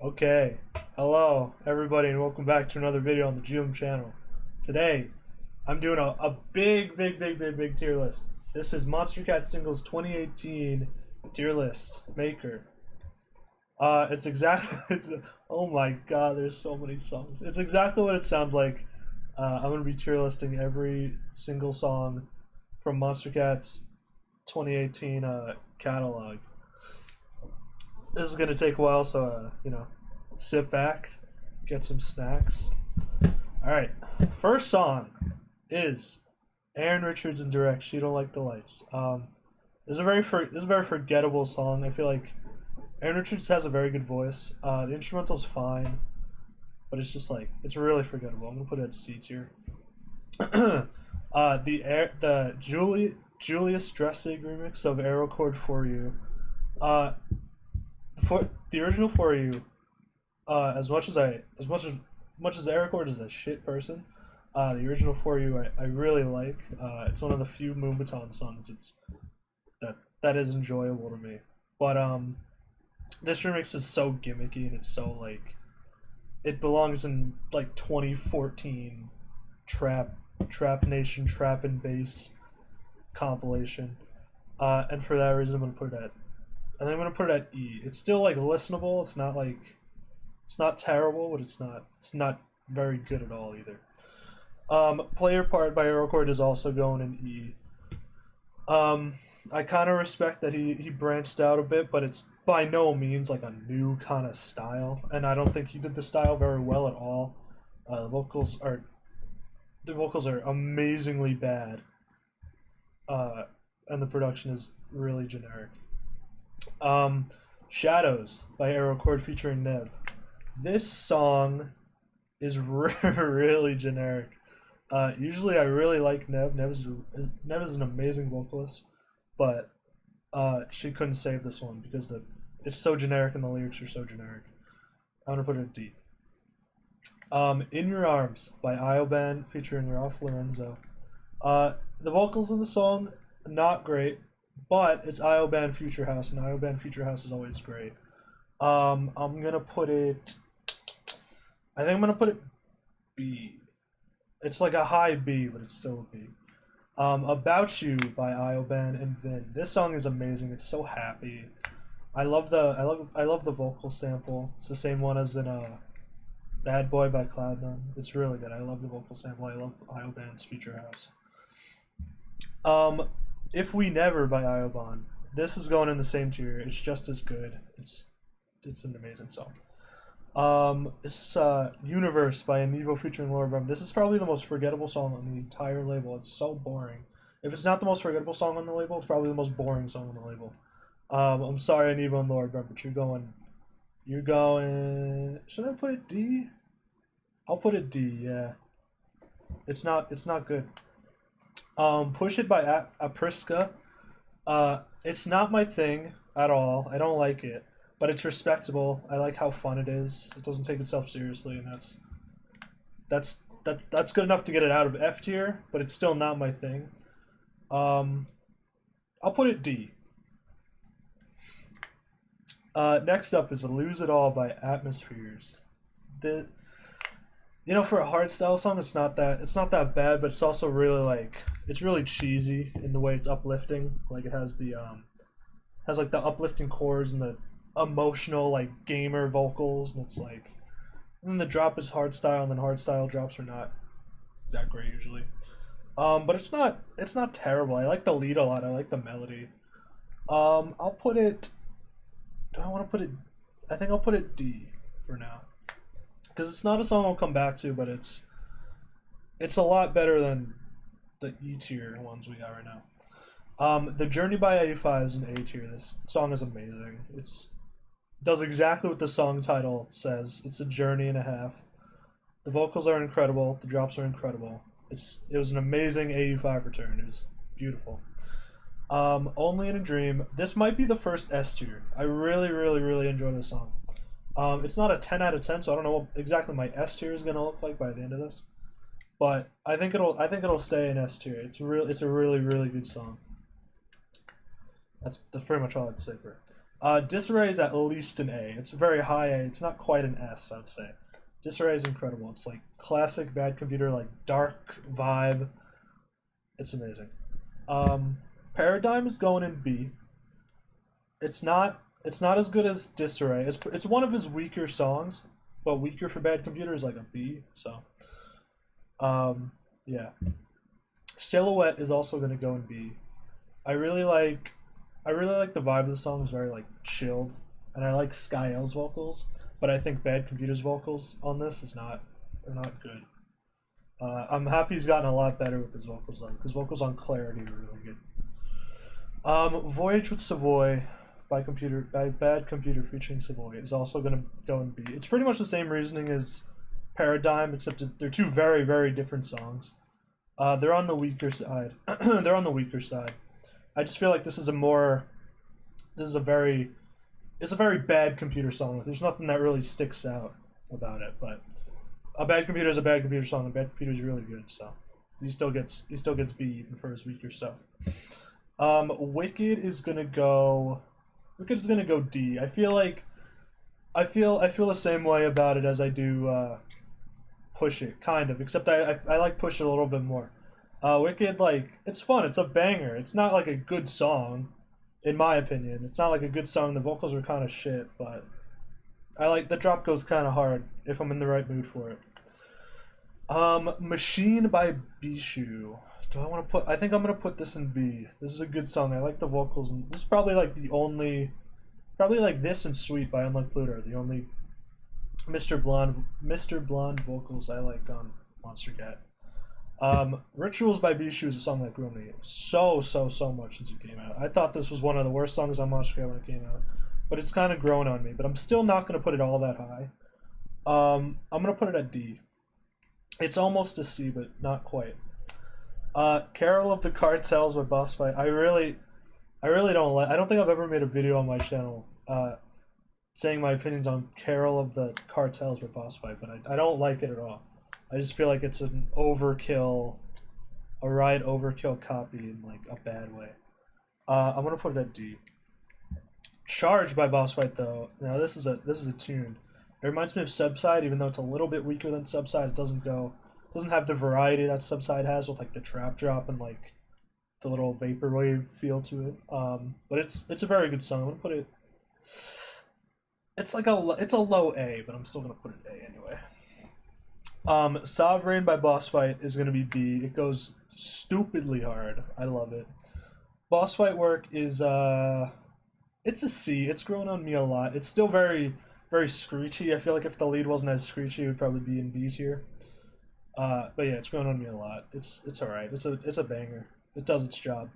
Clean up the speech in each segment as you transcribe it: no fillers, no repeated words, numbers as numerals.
Okay, hello everybody and welcome back to another video on the GM channel. Today, I'm doing a big tier list. This is Monstercat Singles 2018 tier list maker. It's exactly, oh my god, there's so many songs. It's exactly what it sounds like. I'm going to be tier listing every single song from Monstercat's 2018 catalog. This is gonna take a while, so sit back, get some snacks. All right, first song is Aaron Richards and Direct. She Don't Like the Lights. This is a very forgettable song. I feel like Aaron Richards has a very good voice. The instrumental's fine, but it's just like it's really forgettable. I'm gonna put it at C tier. The Julius Dressig remix of Arrow Chord For You. For the original For You, as much as Eric Ord is a shit person, the original For You I really like. It's one of the few Moonbaton songs that is enjoyable to me. But this remix is so gimmicky and it's so like it belongs in like 2014 trap nation trap and bass compilation. And for that reason I'm gonna put it at I think I'm gonna put it at E. It's still like listenable. It's not terrible, but it's not very good at all either. Player Part by Aerocord is also going in E. I kind of respect that he branched out a bit, but it's by no means like a new kind of style, and I don't think he did the style very well at all. The vocals are amazingly bad, and the production is really generic. Shadows by Aerocord featuring Nev. This song is really generic. Usually I really like Nev. Nev is an amazing vocalist, but she couldn't save this one because it's so generic and the lyrics are so generic. I'm gonna put it at D. In Your Arms by Ioban featuring Ralph Lorenzo. The vocals in the song, not great, but it's Ioban Future House, and Ioban Future House is always great. I'm gonna put it. I think I'm gonna put it B. It's like a high B, but it's still a B. About You by Ioban and Vin. This song is amazing. It's so happy. I love the vocal sample. It's the same one as in Bad Boy by Cloud9. It's really good. I love the vocal sample. I love Ioban's Future House. If We Never by Ioban. This is going in the same tier. It's just as good. It's an amazing song. It's Universe by Anivo featuring Laura Brem. This is probably the most forgettable song on the entire label. It's so boring. If it's not the most forgettable song on the label, it's probably the most boring song on the label. I'm sorry, Anivo and Laura Brem, but you're going. Should I put it D? I'll put it D. Yeah. It's not good. Push It by Apriska. It's not my thing at all. I don't like it, but it's respectable. I like how fun it is. It doesn't take itself seriously, and that's good enough to get it out of F tier, but it's still not my thing. I'll put it D. Next up is Lose It All by Atmospheres. For a hardstyle song, it's not that bad, but it's also really it's really cheesy in the way it's uplifting. Like it has the uplifting chords and the emotional gamer vocals, and it's and then the drop is hardstyle, and then hardstyle drops are not that great usually. But it's not terrible. I like the lead a lot. I like the melody. I'll put it. Do I want to put it? I think I'll put it D for now. Because it's not a song I'll come back to, but it's a lot better than the E tier ones we got right now. The Journey by A5 is an A tier. This song is amazing. Does exactly what the song title says. It's a journey and a half. The vocals are incredible. The drops are incredible. It was an amazing AE5 return. It was beautiful. Only in a Dream. This might be the first S tier. I really enjoy this song. It's not a 10 out of 10, so I don't know what exactly my S tier is gonna look like by the end of this. But I think it'll stay in S tier. It's a really good song. That's pretty much all I have to say for it. Disarray is at least an A. It's a very high A. It's not quite an S, I'd say. Disarray is incredible. It's like classic Bad Computer, like dark vibe. It's amazing. Paradigm is going in B. It's not as good as Disarray. It's one of his weaker songs, but weaker for Bad Computer is like a B. So, yeah. Silhouette is also gonna go in B. I really like the vibe of the song. Is very like chilled, and I like Skyel's vocals, but I think Bad Computer's vocals on this are not good. I'm happy he's gotten a lot better with his vocals though, because vocals on Clarity are really good. Voyage with Savoy by Bad Computer featuring Savoy is also gonna go in B. It's pretty much the same reasoning as Paradigm, except they're two very, very different songs. They're on the weaker side. They're on the weaker side. I just feel like it's a very Bad Computer song. There's nothing that really sticks out about it, but a Bad Computer is a Bad Computer song. A Bad Computer is really good, so he still gets B even for his weaker stuff. Wicked is gonna go D. I feel the same way about it as I do Push It, kind of, except I like Push It a little bit more. Wicked, like, it's fun, it's a banger. It's not like a good song, in my opinion. It's not like a good song. The vocals are kind of shit, but I like the drop goes kind of hard if I'm in the right mood for it. Machine by Bishu. I think I'm gonna put this in B. This is a good song. I like the vocals, and this is probably like this and Sweet by Unlike Pluto are the only Mr. Blonde vocals I like on Monstercat. Rituals by Bishu is a song that grew on me so much since it came out. I thought this was one of the worst songs on Monstercat when it came out, but it's kind of grown on me. But I'm still not gonna put it all that high. I'm gonna put it at D. It's almost a C, but not quite. Carol of the Cartels or Boss Fight. I really don't like. I don't think I've ever made a video on my channel saying my opinions on Carol of the Cartels or Boss Fight, but I don't like it at all. I just feel like it's an overkill, a Riot overkill copy in like a bad way. I'm gonna put it at D. Charge by Boss Fight though. Now this is a tune. It reminds me of Subside, even though it's a little bit weaker than Subside. It doesn't have the variety that Subside has with like the trap drop and like the little vaporwave feel to it. But it's a very good song. I'm gonna put it. It's a low A, but I'm still gonna put it A anyway. Sovereign by Boss Fight is gonna be B. It goes stupidly hard. I love it. Boss Fight work is it's a C. It's grown on me a lot. It's still very screechy. I feel like if the lead wasn't as screechy, it would probably be in B tier. But yeah, it's grown on me a lot. It's alright. It's a banger. It does its job.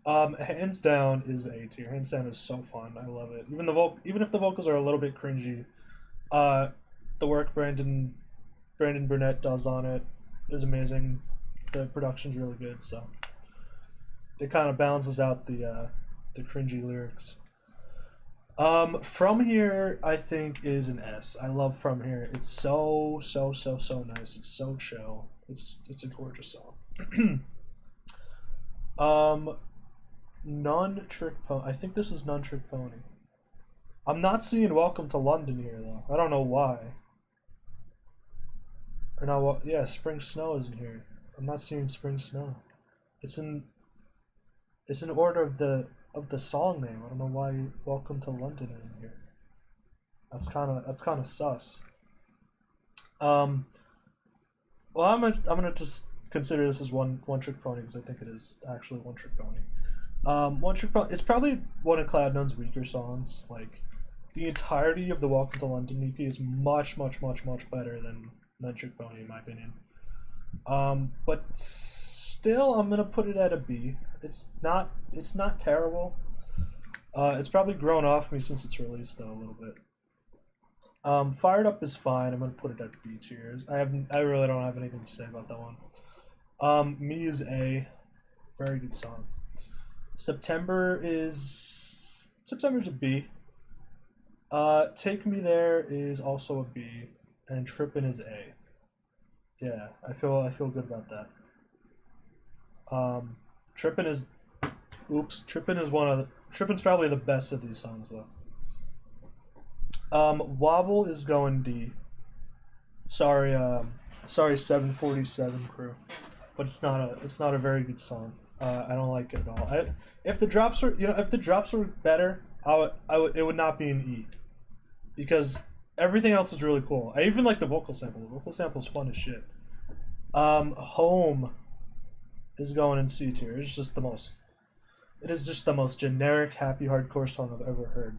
Hands Down is A tier. Hands Down is so fun. I love it. Even if the vocals are a little bit cringy, the work Brandon Burnett does on it is amazing. The production's really good, so it kind of balances out the cringy lyrics. From Here, I think, is an S. I love From Here. It's so nice. It's so chill. It's a gorgeous song. None Trick Pony. I think this is None Trick Pony. I'm not seeing Welcome to London here though. I don't know why. Or not? Yeah, Spring Snow isn't here. I'm not seeing Spring Snow. It's in order of the song name. I don't know why Welcome to London isn't here. That's kind of sus. Well, I'm gonna just consider this as one Trick Pony because I think it is actually One Trick Pony. One Trick Pony. It's probably one of Cloud9's weaker songs. Like the entirety of the Welcome to London EP is much better than One Trick Pony in my opinion. But still, I'm gonna put it at a B. It's not terrible. It's probably grown off me since its release though a little bit. Fired Up is fine. I'm gonna put it at B tier. I really don't have anything to say about that one. Me is A. Very good song. September's a B. Take Me There is also a B, and Trippin' is A. Yeah, I feel good about that. Trippin' is Oops, Trippin's probably the best of these songs though. Wobble is going D. Sorry, sorry, 747 crew, but it's not a very good song. I don't like it at all. If the drops were, if the drops were better, it would not be an E, because everything else is really cool. I even like the vocal sample. The vocal sample is fun as shit. Home is going in C tier. It is just the most generic happy hardcore song I've ever heard.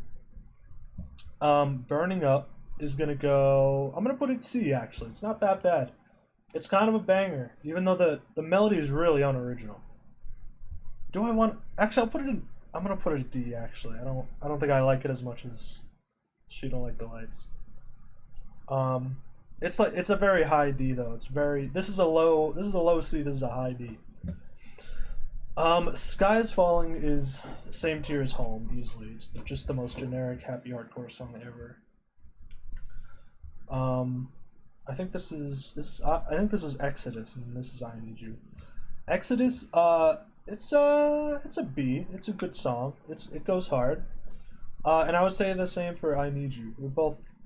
Burning Up is gonna go. I'm gonna put it C actually. It's not that bad. It's kind of a banger, even though the melody is really unoriginal. Do I want? Actually, I'll put it in. I'm gonna put it at D actually. I don't think I like it as much as She Don't Like the Lights. It's a very high D though. This is a low C. This is a high D. Sky is Falling is same tier as Home easily. It's just the most generic happy hardcore song ever. I think this is Exodus and this is I Need You. Exodus, it's a B. It's a good song. It goes hard. And I would say the same for I Need You.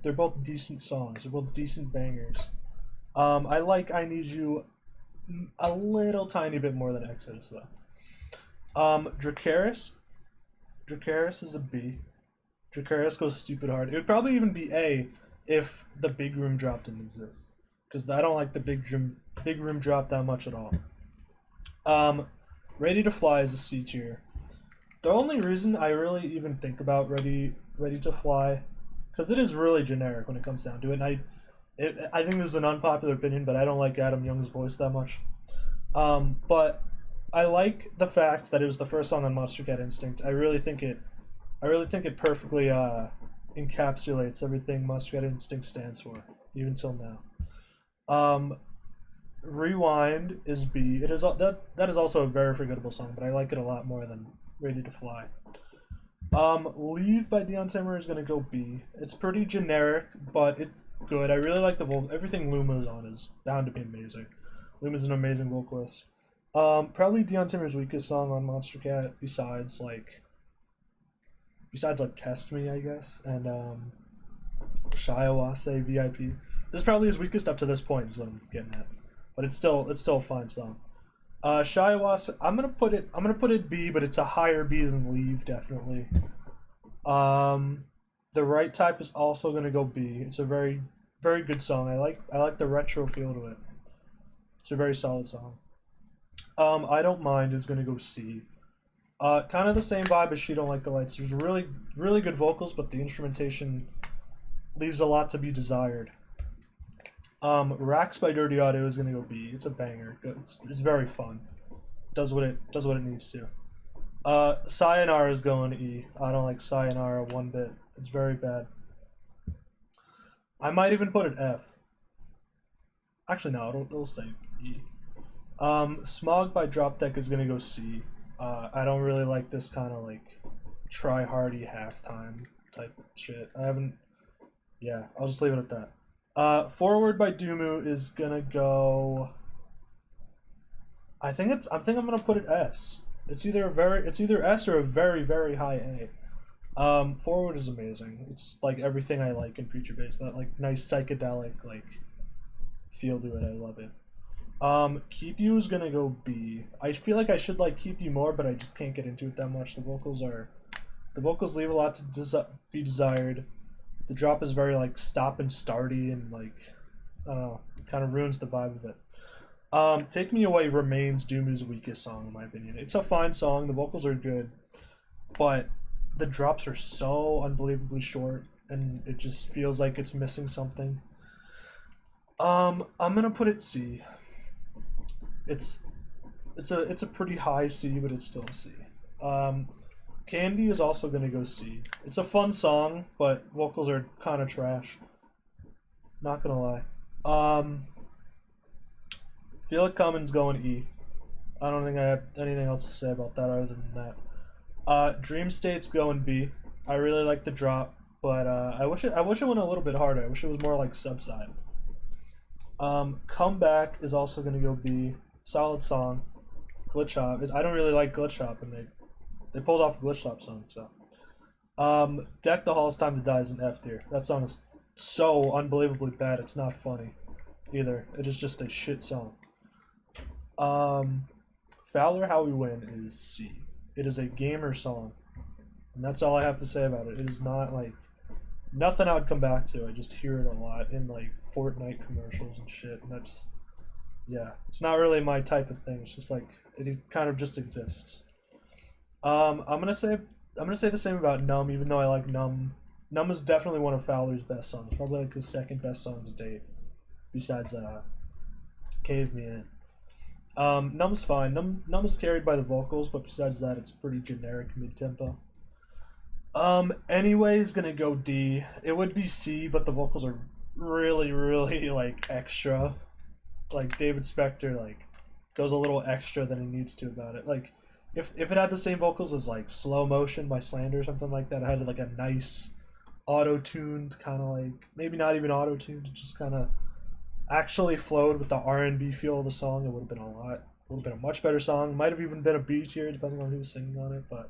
They're both decent songs. They're both decent bangers. I like I Need You a little tiny bit more than Exodus though. Dracaris is a B. Dracaris goes stupid hard. It would probably even be A if the big room drop didn't exist, because I don't like the big room drop that much at all. Ready to Fly is a C tier. The only reason I really even think about Ready to Fly, because it is really generic when it comes down to it. And I think this is an unpopular opinion, but I don't like Adam Young's voice that much. But I like the fact that it was the first song on Monstercat Instinct. I really think it perfectly encapsulates everything Monstercat Instinct stands for, even till now. Rewind is B. It is that is also a very forgettable song, but I like it a lot more than Ready to Fly. Leave by Dion Timmer is gonna go B. It's pretty generic, but it's good. I really like the vocal. Everything Luma's on is bound to be amazing. Luma's an amazing vocalist. Probably Dion Timmer's weakest song on Monstercat, besides like Test Me, I guess, and Shiawase VIP. This is probably his weakest up to this point, is what I'm getting at. But it's still a fine song. Shiawase, I'm gonna put it B, but it's a higher B than Leave, definitely. The Right Type is also gonna go B. It's a very, very good song. I like the retro feel to it. It's a very solid song. I Don't Mind is gonna go C. Kind of the same vibe as She Don't Like the Lights. There's really, really good vocals, but the instrumentation leaves a lot to be desired. Racks by Dirty Audio is gonna go B. It's a banger. It's very fun. Does what it needs to. Sayonara is going E. I don't like Sayonara one bit. It's very bad. I might even put it F. Actually, no, it'll stay E. Smog by Drop Deck is gonna go C. I don't really like this kind of like try-hardy halftime type shit. Yeah, I'll just leave it at that. Forward by Doomu is gonna go. I think I'm gonna put it S. It's either S or a very, very high A. Forward is amazing. It's like everything I like in Preacher Bass. That like nice psychedelic like feel to it. I love it. Keep You is gonna go B. I feel like I should like Keep You more, but I just can't get into it that much. The vocals leave a lot to be desired. The drop is very like stop and starty and like I don't know, kind of ruins the vibe of it. Take Me Away remains Doomoo's weakest song in my opinion. It's a fine song. The vocals are good, but the drops are so unbelievably short, and it just feels like it's missing something. I'm gonna put it C. It's a pretty high C, but it's still a C. Candy is also gonna go C. It's a fun song, but vocals are kind of trash. Not gonna lie. Feel It Comin's going E. I don't think I have anything else to say about that other than that. Dream State's going B. I really like the drop, but I wish it went a little bit harder. I wish it was more like Subside. Comeback is also gonna go B. Solid song. Glitch Hop. I don't really like Glitch Hop, and They pulled off a glitch slap song, so. Deck the Hall's Time to Die is an F tier. That song is so unbelievably bad, it's not funny either. It is just a shit song. Fowler How We Win is C. It is a gamer song. And that's all I have to say about it. It is not like nothing I would come back to. I just hear it a lot in like Fortnite commercials and shit. And that's, yeah, it's not really my type of thing. It's just like it kind of just exists. I'm gonna say the same about Numb, even though I like Numb. Numb is definitely one of Fowler's best songs. Probably like his second best song to date, besides Cave Me In. Numb's fine. Numb is carried by the vocals, but besides that, it's pretty generic mid-tempo. Anyways, gonna go D. It would be C, but the vocals are really, really, like, extra. Like, David Spector, like, goes a little extra than he needs to about it. Like, if it had the same vocals as, like, Slow Motion by Slander or something like that, it had, like, a nice auto-tuned, kind of, like, maybe not even auto-tuned, it just kind of actually flowed with the R&B feel of the song, it would have been a much better song. Might have even been a B tier, depending on who was singing on it, but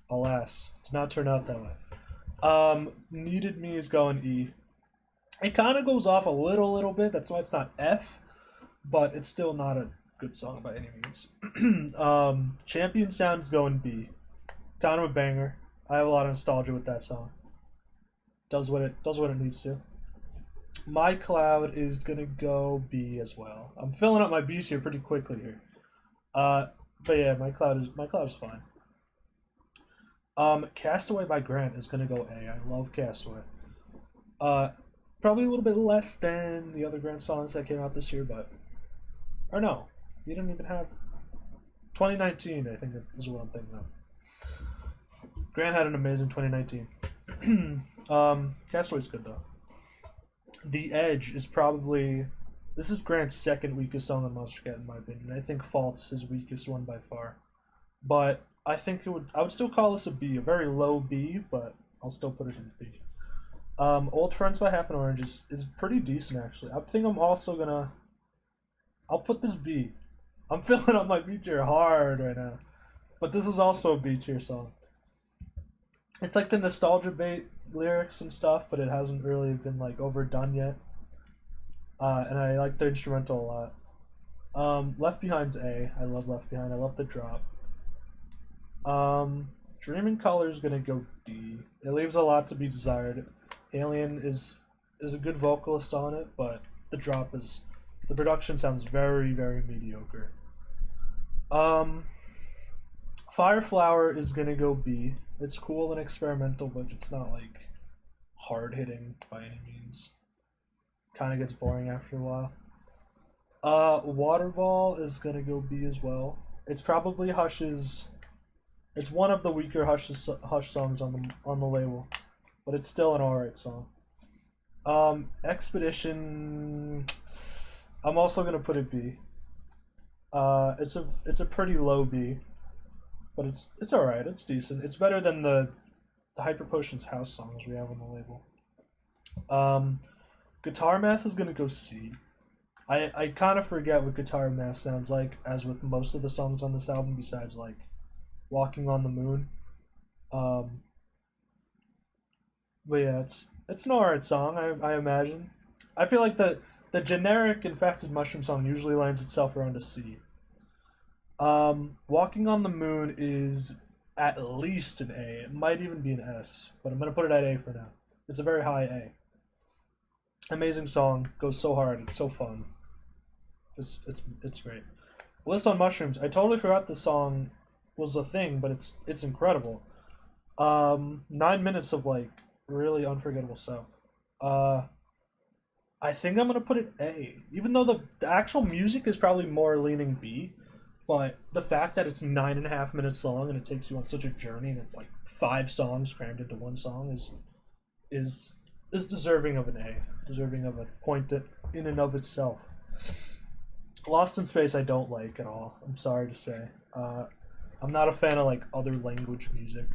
alas, did not turn out that way. Needed Me is going E. It kind of goes off a little bit, that's why it's not F, but it's still not a good song by any means. Champion Sound is going B. Kind of a banger. I have a lot of nostalgia with that song. Does what it needs to. My Cloud is gonna go B as well. I'm filling up my B's here pretty quickly here. But yeah, my Cloud is fine. Castaway by Grant is gonna go A. I love Castaway. Probably a little bit less than the other Grant songs that came out this year, but or no, he didn't even have 2019. I think is what I'm thinking of. Grant had an amazing 2019. Castaway's good though. The Edge is probably this is Grant's second weakest song on Monstercat in my opinion. I think Fault's his weakest one by far, but I think I would still call this a B, a very low B, but I'll still put it in B. Old Friends by Half an Orange is pretty decent actually. I think I'm also gonna I'll put this B. I'm filling up my B tier hard right now, but this is also a B tier song. It's like the nostalgia bait lyrics and stuff, but it hasn't really been like overdone yet. And I like the instrumental a lot. Left Behind's A. I love Left Behind. I love the drop. Dream in Color is gonna go D. It leaves a lot to be desired. Alien is a good vocalist on it, but the production sounds very, very mediocre. Fireflower is gonna go B. It's cool and experimental, but it's not like hard hitting by any means. Kind of gets boring after a while. Waterfall is gonna go B as well. It's probably Hush's. It's one of the weaker Hush songs on the label, but it's still an alright song. Expedition. I'm also gonna put it B. It's a pretty low B, but it's alright. It's decent. It's better than the Hyper Potions house songs we have on the label. Guitar Mass is gonna go C. I kind of forget what Guitar Mass sounds like, as with most of the songs on this album, besides like Walking on the Moon. But yeah, it's an alright song, I imagine. I feel like the generic Infected Mushroom song usually lands itself around a C. Walking on the Moon is at least an A. It might even be an S, but I'm gonna put it at A for now. It's a very high A. Amazing song, goes so hard, it's so fun. It's great. List on Mushrooms. I totally forgot this song was a thing, but it's incredible. 9 minutes of like really unforgettable stuff. I think I'm gonna put it A, even though the actual music is probably more leaning B, but the fact that it's 9.5 minutes long and it takes you on such a journey and it's like 5 songs crammed into one song is deserving of an A, deserving of a point in and of itself. Lost in Space I don't like at all. I'm sorry to say. I'm not a fan of like other language music.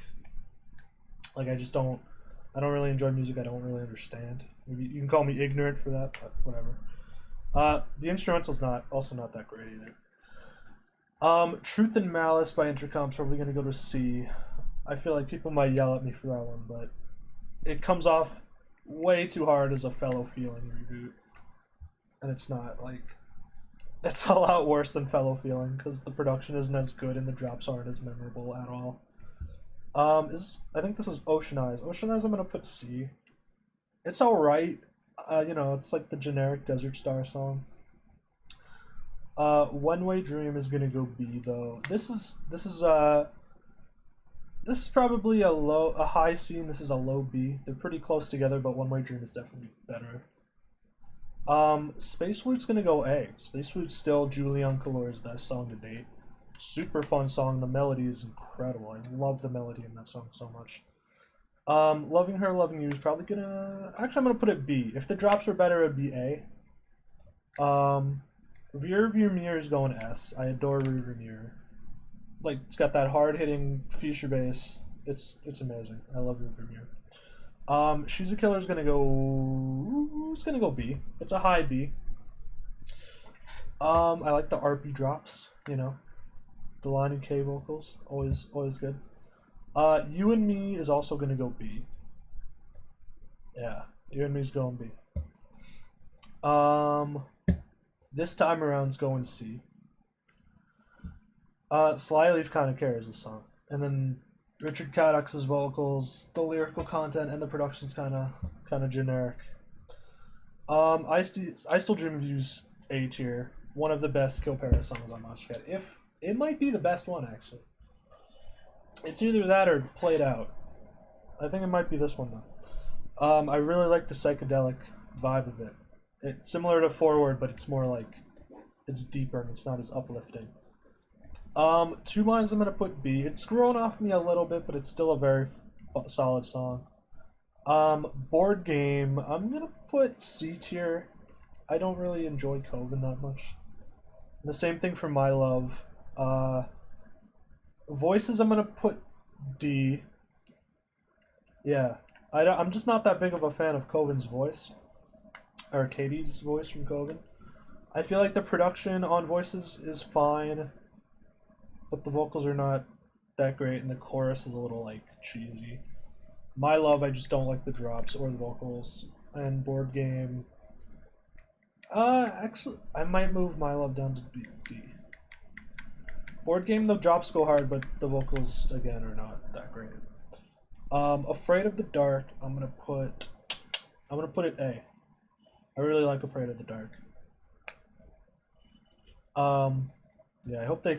Like I don't really enjoy music I don't really understand. Maybe you can call me ignorant for that, but whatever. The instrumental's also not that great either. Truth and Malice by Intercom is probably gonna go to C. I feel like people might yell at me for that one, but it comes off way too hard as a Fellow Feeling reboot, and it's not. Like, it's a lot worse than Fellow Feeling because the production isn't as good and the drops aren't as memorable at all. I think this is Ocean Eyes. Ocean Eyes, I'm gonna put C. It's all right. You know, it's like the generic Desert Star song. One Way Dream is gonna go B though. This is probably a high C and this is a low B. They're pretty close together, but One Way Dream is definitely better. Space Flute's gonna go A. Space Flute's still Julian Calor's best song to date. Super fun song. The melody is incredible. I love the melody in that song so much. Loving Her, Loving You is probably gonna... Actually, I'm gonna put it B. If the drops were better, it'd be A. Rear View Mirror is going S. I adore Rear View Mirror. Like, it's got that hard-hitting future bass. It's amazing. I love Rear View Mirror. She's a Killer is gonna go... It's gonna go B. It's a high B. I like the RP drops, you know. The Lonnie K vocals. Always good. You and Me is also gonna go B. Yeah, You and Me's going B. This Time Around's going C. Slyleaf kind of carries the song, and then Richard Caddox's vocals, the lyrical content, and the production's kind of generic. I Still Dream of You's A tier. One of the best Kill Paris songs on Monstercat. If it might be the best one, actually. It's either that or Played Out. I think it might be this one though. I really like the psychedelic vibe of it. It's similar to Forward, but it's more like it's deeper and it's not as uplifting. Two Minds I'm gonna put B. It's grown off me a little bit, but it's still a very solid song. Board Game I'm gonna put C tier. I don't really enjoy Coven that much. The same thing for My Love. Voices I'm gonna put D. Yeah, I'm just not that big of a fan of Coven's voice, or Katie's voice from Coven. I feel like the production on Voices is fine, but the vocals are not that great, and the chorus is a little like cheesy. My Love, I just don't like the drops or the vocals. And Board Game, actually, I might move My Love down to D. Board Game, the drops go hard, but the vocals again are not that great. Afraid of the Dark, I'm gonna put it A. I really like Afraid of the Dark. Yeah, I hope they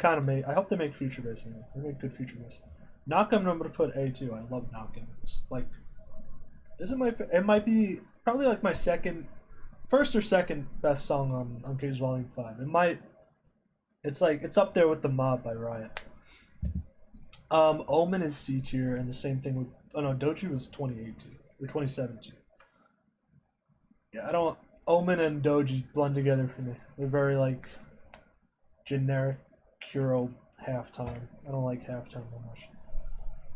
make future bass. They make good future bass. Knockin', I'm gonna put A too. I love Knockin'. It's like, it might be probably like my first or second best song on Cage Volume 5. It's up there with The Mob by Riot. Omen is C tier, and the same thing with Doji was 2018 or 2017. Yeah, Omen and Doji blend together for me. They're very like generic Kuro halftime. I don't like halftime that much.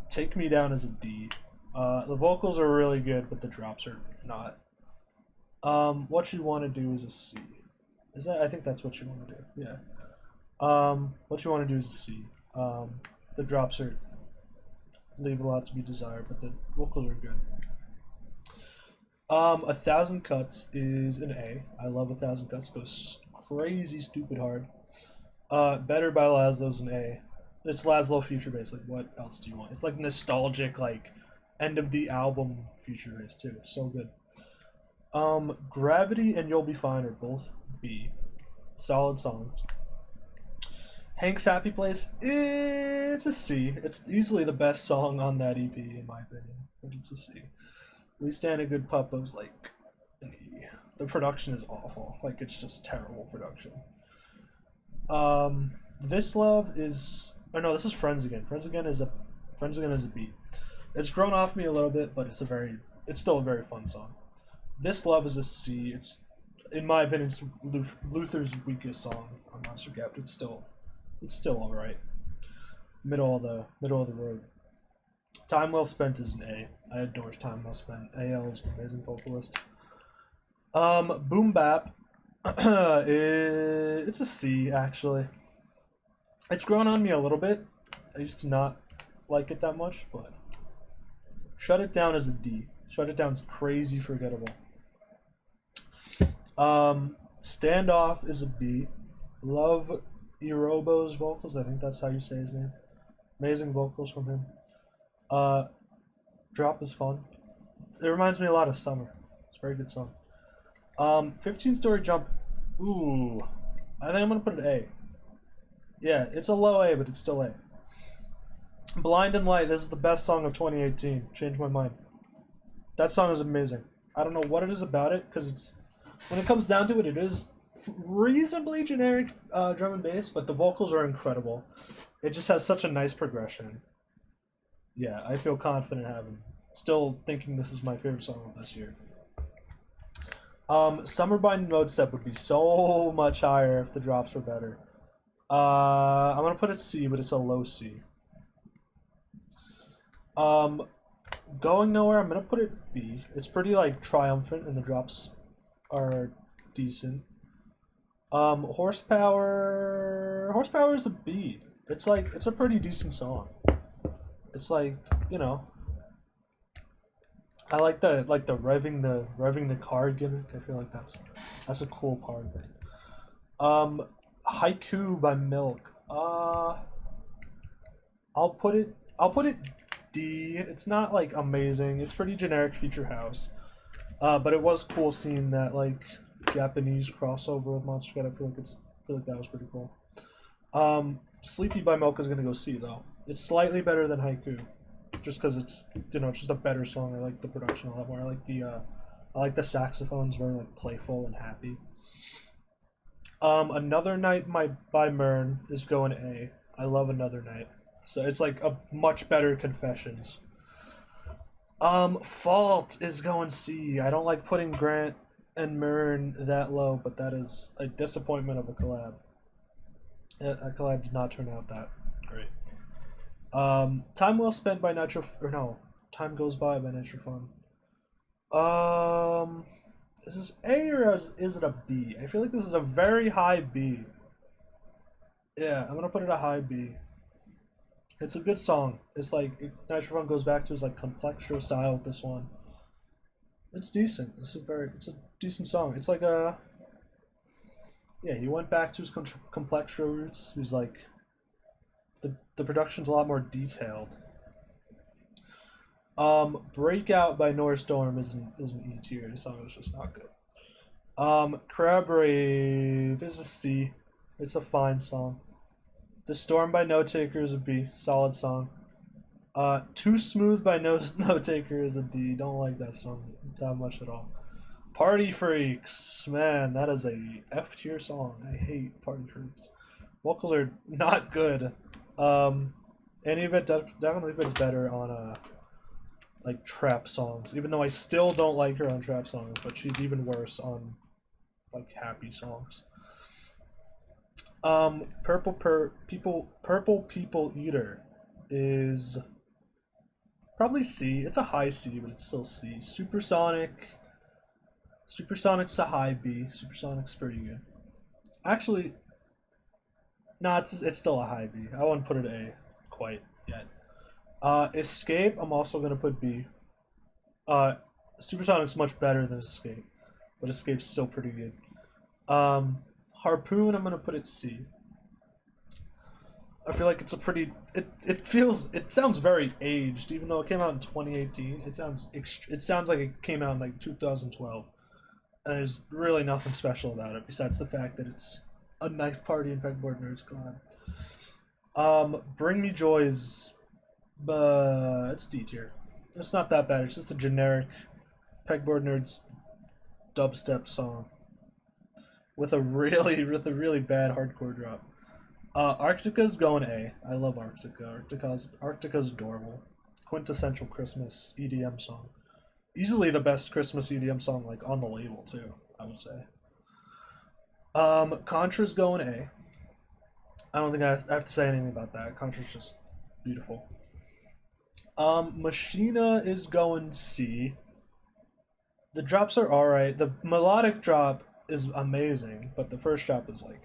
Take Me Down is a D. The vocals are really good, but the drops are not. What You Want to Do is a C. I think that's What You Want to Do. Yeah. What You Want to Do is a C. The drops leave a lot to be desired, but the vocals are good. 1,000 Cuts is an A. I love 1,000 Cuts. It goes crazy stupid hard. Better by Laszlo's an A. It's Laszlo future bass. Like, what else do you want? It's like nostalgic, like end of the album future bass too. So good. Gravity and You'll Be Fine are both B. Solid songs. Hank's Happy Place is a C. It's easily the best song on that EP in my opinion, but it's a C. We Stand a Good Pup was like an E. The production is awful. Like, it's just terrible production. This Love is... Oh no, this is Friends Again. Friends Again is a B. It's grown off me a little bit, but it's still a very fun song. This Love is a C. It's, in my opinion, it's Luther's weakest song on Monstercat, but it's still all right. Middle of the road. Time Well Spent is an A. I adore Time Well Spent. AL is an amazing vocalist. Boombap, it's a C actually. It's grown on me a little bit. I used to not like it that much, but Shut It Down is a D. Shut It Down's crazy forgettable. Standoff is a B. Love Irobo's vocals. I think that's how you say his name. Amazing vocals from him. Drop is fun. It reminds me a lot of Summer. It's a very good song. 15-story jump. Ooh. I think I'm gonna put it A. Yeah, it's a low A, but it's still A. Blind and Light, this is the best song of 2018. Changed my mind. That song is amazing. I don't know what it is about it, because it's, when it comes down to it, it is reasonably generic drum and bass, but the vocals are incredible. It just has such a nice progression. Yeah, I feel confident having. Still thinking this is my favorite song of this year. Summer by Mode Step would be so much higher if the drops were better. I'm gonna put it C, but it's a low C. Going Nowhere, I'm gonna put it B. It's pretty like triumphant, and the drops are decent. Horsepower is a B. It's like, it's a pretty decent song. It's like, you know, I like the revving the car gimmick. I feel like that's a cool part of it. Haiku by Milk. I'll put it D. It's not like amazing. It's pretty generic future house. But it was cool seeing that like Japanese crossover with Monstercat. I feel like that was pretty cool. Sleepy by Milk is gonna go C though. It's slightly better than Haiku, just because it's, you know, just a better song. I like the production a lot more. I like the saxophones, very like playful and happy. Another Night by Mern is going A. I love Another Night. So it's like a much better Confessions. Fault is going C. I don't like putting Grant and Mern that low, but that is a disappointment of a collab. A collab did not turn out that great. Time Well Spent by Nitro, or no, Time Goes By Nitro Fun. Is this A or is it a B? I feel like this is a very high B. Yeah, I'm gonna put it a high B. It's a good song. It's like, Nitro Fun goes back to his like complextro style with this one. It's decent. It's a decent song. It's like a, yeah, he went back to his complextro roots. He's like, the production's a lot more detailed. Breakout by Nordstorm is an E tier. The song is just not good. Crab Rave is a C. It's a fine song. The Storm by No Taker is a B. Solid song. Too Smooth by No Taker is a D. Don't like that song that much at all. Party Freaks, man, that is a F tier song. I hate Party Freaks. Vocals are not good. Any of it definitely fits better on like trap songs. Even though I still don't like her on trap songs, but she's even worse on like happy songs. Purple People Eater is probably C. It's a high C, but it's still C. Supersonic's a high B. Supersonic's pretty good. Actually, no, it's still a high B. I wouldn't put it A quite yet. Escape, I'm also gonna put B. Supersonic's much better than Escape, but Escape's still pretty good. Harpoon, I'm gonna put it C. I feel like it's a pretty. It sounds very aged, even though it came out in 2018. It sounds like it came out in like 2012, and there's really nothing special about it besides the fact that it's a Knife Party and Pegboard Nerds collab. Bring Me Joys, but it's D tier. It's not that bad. It's just a generic Pegboard Nerds dubstep song with a really bad hardcore drop. Arctica's going A. I love Arctica. Arctica's adorable. Quintessential Christmas EDM song. Easily the best Christmas EDM song like on the label too, I would say. Contra's going A. I don't think I have to say anything about that. Contra's just beautiful. Machina is going C. The drops are alright. The melodic drop is amazing, but the first drop is like,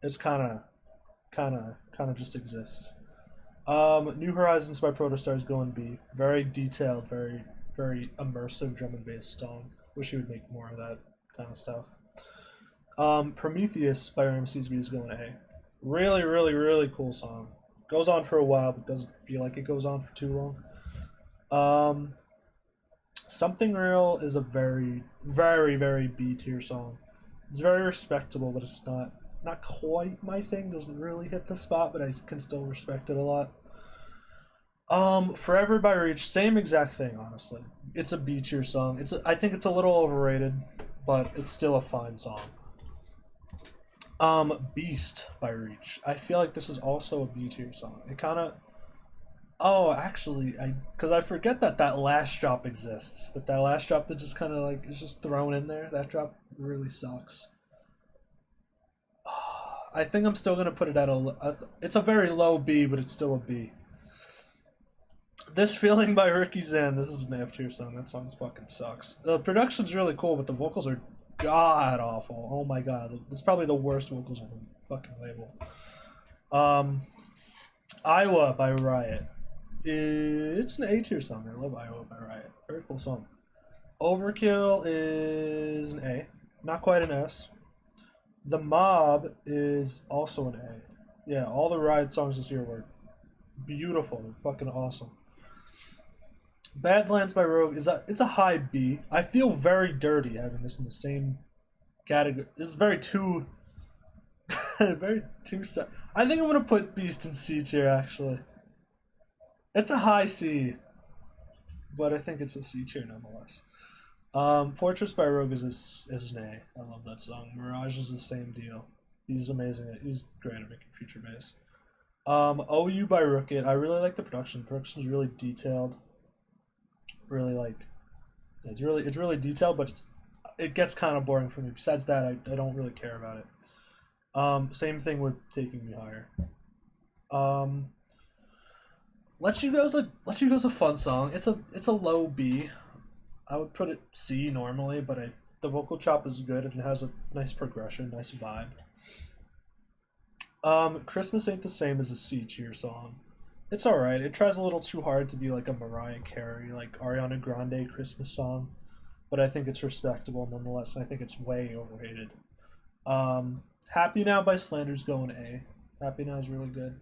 it's kind of kind of just exists. New Horizons by Protostar is going B. Very detailed, very immersive drum and bass song. Wish he would make more of that kind of stuff. Prometheus by RMCSB is going A. Really cool song. Goes on for a while, but doesn't feel like it goes on for too long. Something Real is a very B tier song. It's very respectable, but it's not quite my thing. Doesn't really hit the spot, but I can still respect it a lot. Forever by Reach, same exact thing, honestly. It's a B tier song. I think it's a little overrated, but it's still a fine song. Beast by Reach. I feel like this is also a B tier song. It kind of. Oh, actually, because I forget that last drop exists. That last drop that just kind of like is just thrown in there. That drop really sucks. I think I'm still gonna put it at it's a very low B, but it's still a B. This Feeling by Ricky Zan. This is an F tier song. That song fucking sucks. The production's really cool, but the vocals are god awful. Oh my god, it's probably the worst vocals on the fucking label. Iowa by Riot. It's an A tier song. I love Iowa by Riot. Very cool song. Overkill is an A, not quite an S. The Mob is also an A. Yeah, all the Riot songs this year were beautiful. They're fucking awesome. Badlands by Rogue it's a high B. I feel very dirty having this in the same category. This is very too very too. I think I'm gonna put Beast in C tier actually. It's a high C, but I think it's a C tier nonetheless. Fortress by Rogue is an A. I love that song. Mirage is the same deal. He's amazing. He's great at making feature bass. OU by Rookit. I really like the production. The production's really detailed. Really like. It's really detailed, but it gets kind of boring for me. Besides that, I don't really care about it. Same thing with Taking Me Higher. Let You Go's a fun song. It's a low B. I would put it C normally, but the vocal chop is good and it has a nice progression, nice vibe. Christmas Ain't the Same is a C tier song. It's alright. It tries a little too hard to be like a Mariah Carey, like Ariana Grande Christmas song, but I think it's respectable nonetheless. And I think it's way overrated. Happy Now by Slander's going A. Happy Now is really good.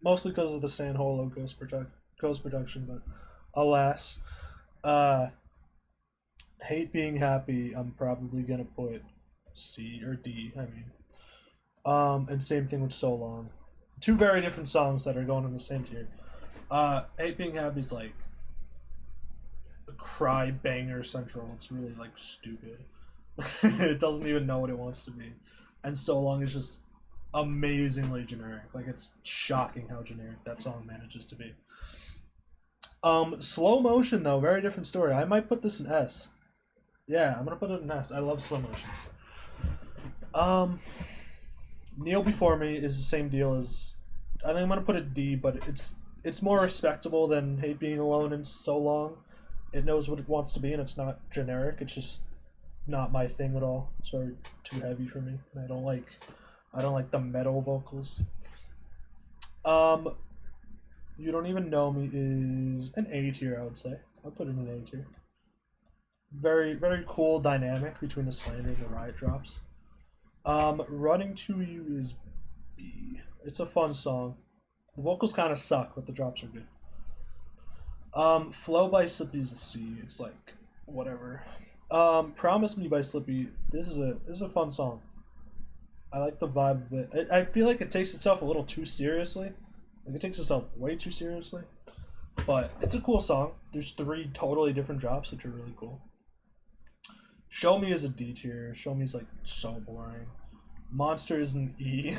Mostly because of the San Holo Ghost production, but alas. Hate Being Happy, I'm probably gonna put C or D, I mean. And same thing with So Long. Two very different songs that are going in the same tier. Hate Being Happy is like a cry banger central. It's really like stupid. It doesn't even know what it wants to be. And So Long is just amazingly generic. Like it's shocking how generic that song manages to be. Slow Motion though, very different story. I might put this in S. Yeah, I'm gonna put it in S. I love Slow Motion. Kneel Before Me is the same deal as. I think I'm gonna put it D, but it's more respectable than Hate Being Alone and So Long. It knows what it wants to be, and it's not generic. It's just not my thing at all. It's very too heavy for me. I don't like the metal vocals. You Don't Even Know Me is an A tier, I would say. I'll put it in an A tier. Very cool dynamic between the Slander and the Riot drops. Running to You is B. It's a fun song. The vocals kind of suck, but the drops are good. Flow by Slippy is a C. It's like whatever. Promise Me by Slippy. This is a fun song. I like the vibe of it. I feel like it takes itself a little too seriously. Like it takes itself way too seriously. But it's a cool song. There's 3 totally different drops, which are really cool. Show Me is a D tier. Show Me is like so boring. Monster is an E.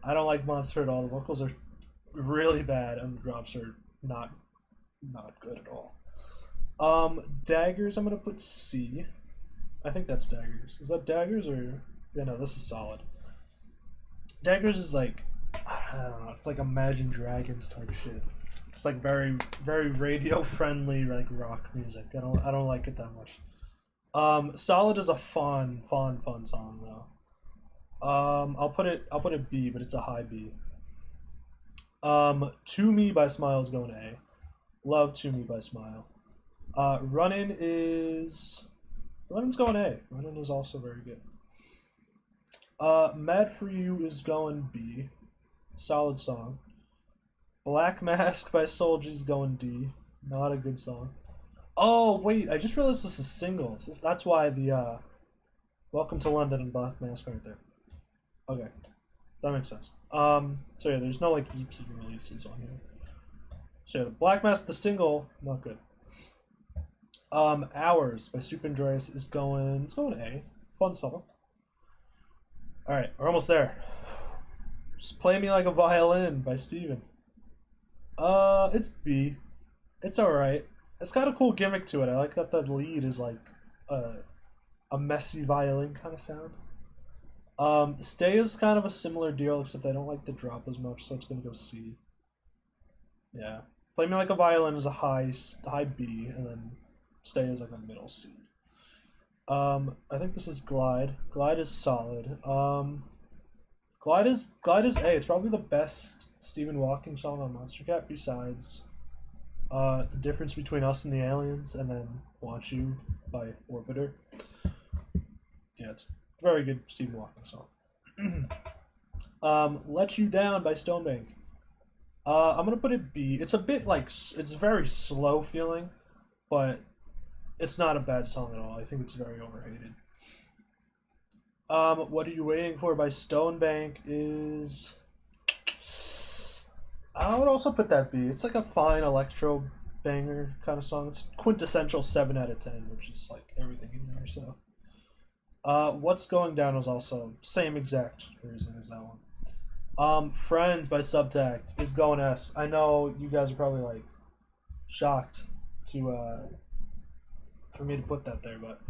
I don't like Monster at all. The vocals are really bad and the drops are not good at all. Daggers, I'm gonna put C. I think that's Daggers. Is that Daggers or yeah, no, this is solid. Daggers is like I don't know, it's like Imagine Dragons type shit. It's like very radio friendly like rock music. I don't like it that much. Solid is a fun song though. I'll put it B, but it's a high B. To Me by Smile is going A. Love To Me by Smile. Runnin's going A. Runnin is also very good. Mad For You is going B. Solid song. Black Mask by Soulja's going D. Not a good song. Oh wait, I just realized this is singles. That's why the Welcome to London and Black Mask aren't there. Okay, that makes sense. So yeah, there's no like EP releases on here. So yeah, the Black Mask, the single, not good. Hours by Soup Andreas is going. It's going A. Fun song. All right, we're almost there. Just Play Me Like a Violin by Steven. It's B. It's all right. It's got a cool gimmick to it. I like that the lead is like a messy violin kind of sound. Stay is kind of a similar deal, except I don't like the drop as much, so it's gonna go C. Yeah, Play Me Like a Violin is a high B, and then Stay is like a middle C. I think this is Glide. Glide is solid. Glide is A. It's probably the best Stephen Walking song on Monstercat besides The Difference Between Us and the Aliens, and then Want You by Orbiter. Yeah, it's a very good Stephen Walking song. Let You Down by Stonebank. I'm gonna put it B. It's a bit like, it's very slow feeling, but it's not a bad song at all. I think it's very overrated. What Are You Waiting For by Stonebank is... I would also put that B. It's like a fine electro banger kind of song. It's quintessential 7 out of 10, which is like everything in there, so... What's Going Down was also same exact reason as that one. Friends by Subtact is going S. I know you guys are probably like shocked to for me to put that there, but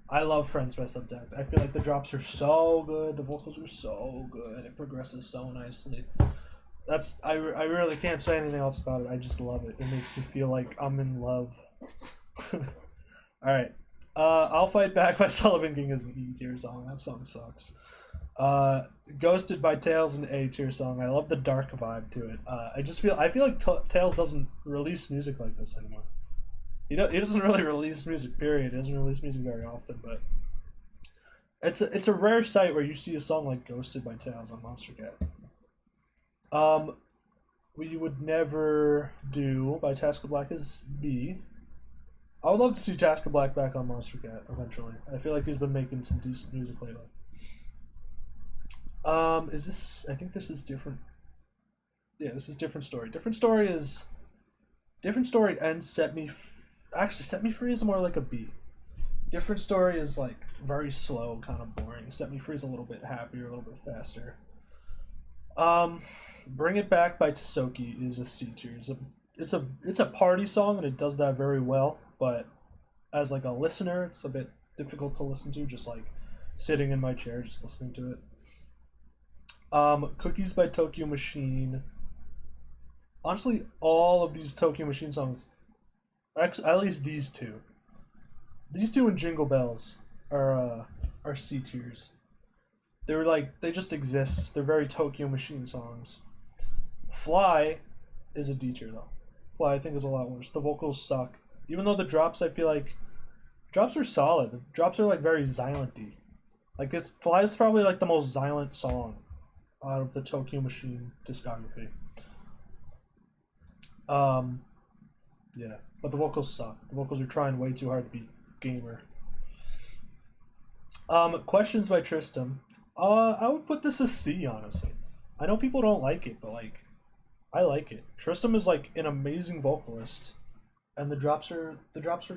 I love Friends by Subtact. I feel like the drops are so good, the vocals are so good, it progresses so nicely. I really can't say anything else about it. I just love it. It makes me feel like I'm in love. Alright. I'll Fight Back by Sullivan King is an E tier song. That song sucks. Ghosted by Tails an A tier song. I love the dark vibe to it. I feel like Tails doesn't release music like this anymore. He doesn't really release music. Period. He doesn't release music very often, but it's a rare sight where you see a song like Ghosted by Tails on Monstercat. We Would Never Do by Taska Black is B. I would love to see Taska Black back on Monstercat eventually. I feel like he's been making some decent music lately. Is this... I think this is different. Yeah, this is Different Story. Different Story and Set Me... Actually, Set Me Free is more like a B. Different Story is like very slow, kind of boring. Set Me Free is a little bit happier, a little bit faster. Bring It Back by Tisoki is a C tier. It's a party song and it does that very well, but as like a listener, it's a bit difficult to listen to, just like sitting in my chair just listening to it. Cookies by Tokyo Machine. Honestly, all of these Tokyo Machine songs, at least these two and Jingle Bells are C tiers. They just exist. They're very Tokyo Machine songs. Fly is a D tier though. Fly I think is a lot worse. The vocals suck. Even though the drops, I feel like drops are solid. The drops are like very silent-y. Like Fly is probably like the most silent song out of the Tokyo Machine discography. Yeah, but the vocals suck. The vocals are trying way too hard to be gamer. Questions by Tristam. I would put this as C, honestly. I know people don't like it, but like, I like it. Tristam is like an amazing vocalist, and the drops are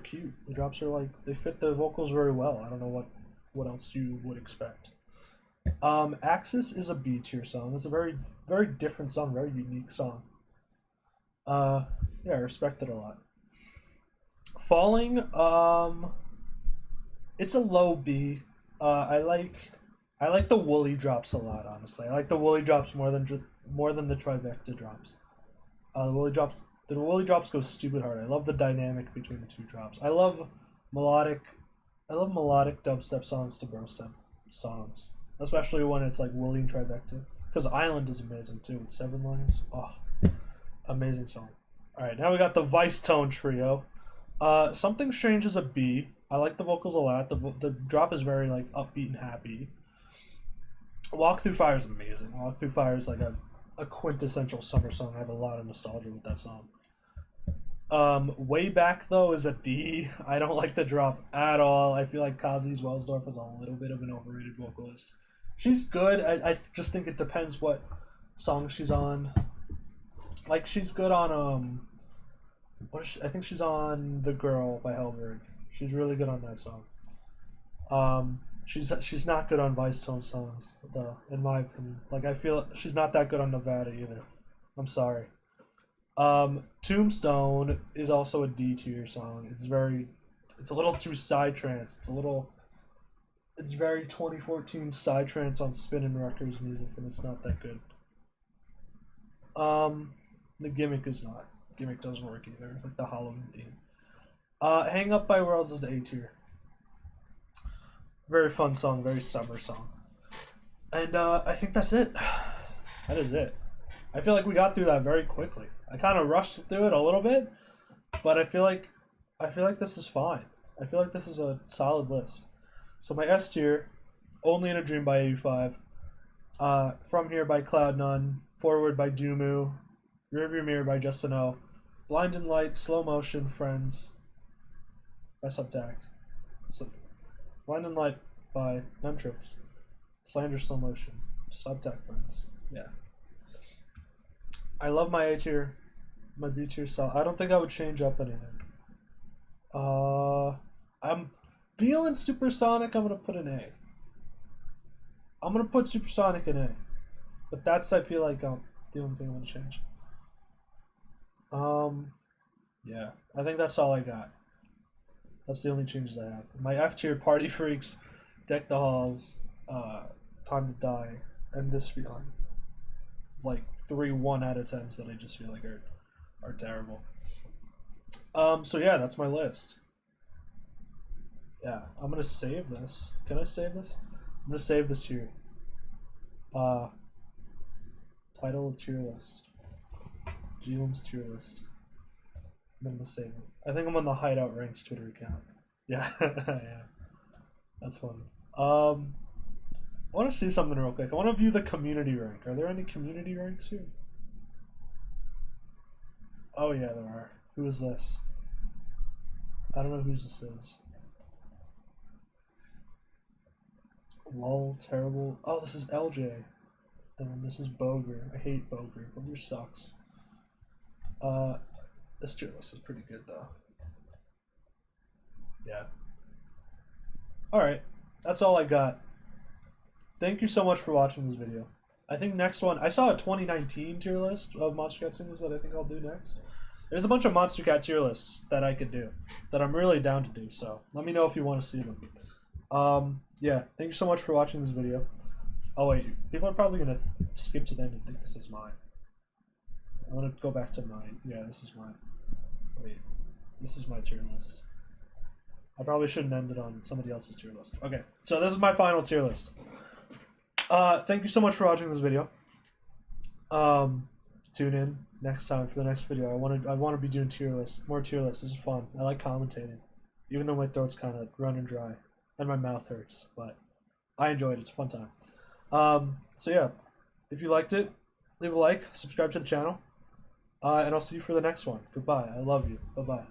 cute. The drops are like, they fit the vocals very well. I don't know what else you would expect. Axis is a B tier song. It's a very, very different song, very unique song. Yeah, I respect it a lot. Falling, it's a low B. I like the Woolly drops a lot, honestly. I like the Woolly drops more than the Trivecta drops. The Woolly drops go stupid hard. I love the dynamic between the two drops. I love melodic dubstep songs to brostep songs, especially when it's like Woolly and Trivecta. Because Island is amazing too with 7 lines. Oh, Amazing song. All right, now we got the Vice Tone Trio. Something Strange is a B. I like the vocals a lot. The drop is very like upbeat and happy. Walk Through Fire is amazing. Walk Through Fire is like a quintessential summer song. I have a lot of nostalgia with that song. Way Back though is a D. I don't like the drop at all. I feel like Kazi's Welsdorf is a little bit of an overrated vocalist. She's good. I just think it depends what song she's on. Like she's good on I think she's on The Girl by Hellberg. She's really good on that song. She's not good on Vice Tone songs though, in my opinion. Like I feel she's not that good on Nevada either. I'm sorry. Tombstone is also a D tier song. It's a little too psytrance. It's very 2014 psytrance on Spinnin' Records music, and it's not that good. The Gimmick is not. Gimmick doesn't work either, like the Halloween theme. Hang Up by Worlds is the A tier. Very fun song, very summer song. And I think that's it. That is it. I feel like we got through that very quickly. I kind of rushed through it a little bit, but I feel like this is fine. I feel like this is a solid list. So my S tier, Only in a Dream by 85, From Here by Cloud None, Forward by Doomu, Rearview Mirror by Justin O, Blind and Light, Slow Motion, Friends by Subtact, Blind and Light by Memtrix, Slander, Slow Motion, Subtact, Friends. Yeah. I love my A tier, my B tier solid. I don't think I would change up anything. I'm feeling Supersonic. I'm gonna put an A. I'm gonna put Supersonic in A, but that's I feel like the only thing I'm gonna change. Yeah, I think that's all I got. That's the only changes I have. My F tier, Party Freaks, Deck the Halls, Time to Die, and This Feeling. Like 3 1 out of 10s that I just feel like are terrible. So yeah, that's my list. Yeah, I'm gonna save this. Can I save this? I'm gonna save this here. Title of tier list. Geom's tier list. I'm gonna save it. I think I'm on the Hideout Ranks Twitter account. Yeah, yeah. That's fun. I want to see something real quick. I want to view the community rank. Are there any community ranks here? Oh yeah, there are. Who is this? I don't know who this is. Lol, terrible. Oh, this is LJ. And then this is Boger. I hate Boger. Boger sucks. This tier list is pretty good though. Yeah. Alright. That's all I got. Thank you so much for watching this video. I think next one, I saw a 2019 tier list of Monstercat singles that I think I'll do next. There's a bunch of Monstercat tier lists that I could do, that I'm really down to do, so let me know if you want to see them. Yeah, thank you so much for watching this video. Oh wait, people are probably going to skip to the end and think this is mine. I'm going to go back to mine. Yeah, this is mine. Wait, this is my tier list. I probably shouldn't end it on somebody else's tier list. Okay, so this is my final tier list. Thank you so much for watching this video. Tune in next time for the next video. I want to be doing tier lists, more tier lists. This is fun. I like commentating, even though my throat's kind of running dry and my mouth hurts, but I enjoyed it. It's a fun time. So yeah, if you liked it, leave a like, subscribe to the channel, and I'll see you for the next one. Goodbye. I love you. Bye bye.